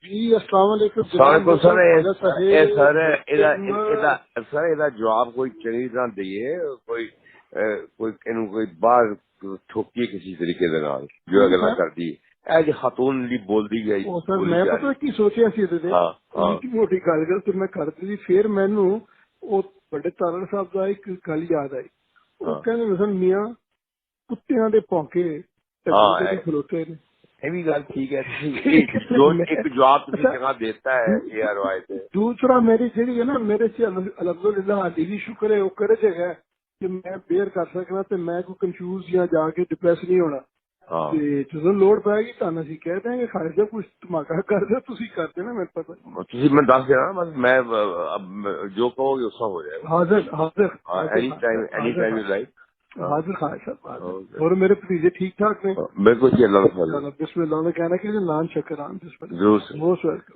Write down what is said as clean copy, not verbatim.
جی السلام علیکم سر یہ جواب کوئی چنگی طرح دئیے، کوئی باہر ٹھوکیے کسی طریقے دے نال جو اگلا کر دی اے جی خاتون لی بول دی گئی سر میں پتہ کی سوچیا سی تے موٹی موٹی گل تو میں کرتی سی، پھر مینوں او بڑے تارڑ صاحب دا ایک گل یاد آئی، او کہندے مثلا میاں کتیاں دے پونکے کھلوتے نے، یہ بھی گل ٹھیک ہے، ایک جواب جگہ دیتا ہے یہ روایت ہے۔ دوسرا میری جہی ہے نا، میرے سے الحمدللہ علی بھی شکر ہے، وہ کرے جگہ کہ میں بیئر کر سکنا تے میں کوئی کنفیوز یا جا کے ڈپریس نہیں ہونا۔ جدو لوڑ پائے گی تہن اسی کہہ دیں گے خارج کچھ دھماکہ کر دو، تسی کر دینا، میرے پتہ میں دس دینا، بس میں جو کہو گے اس کا ہو جائے گا۔ حاضر حاضر حاضر خواہ صاحب۔ اور میرے بھتیجے ٹھیک ٹھاک نے؟ بالکل جی، اللہ بسم اللہ نے کہنا کہ نان شکران، ضرور۔ Most welcome.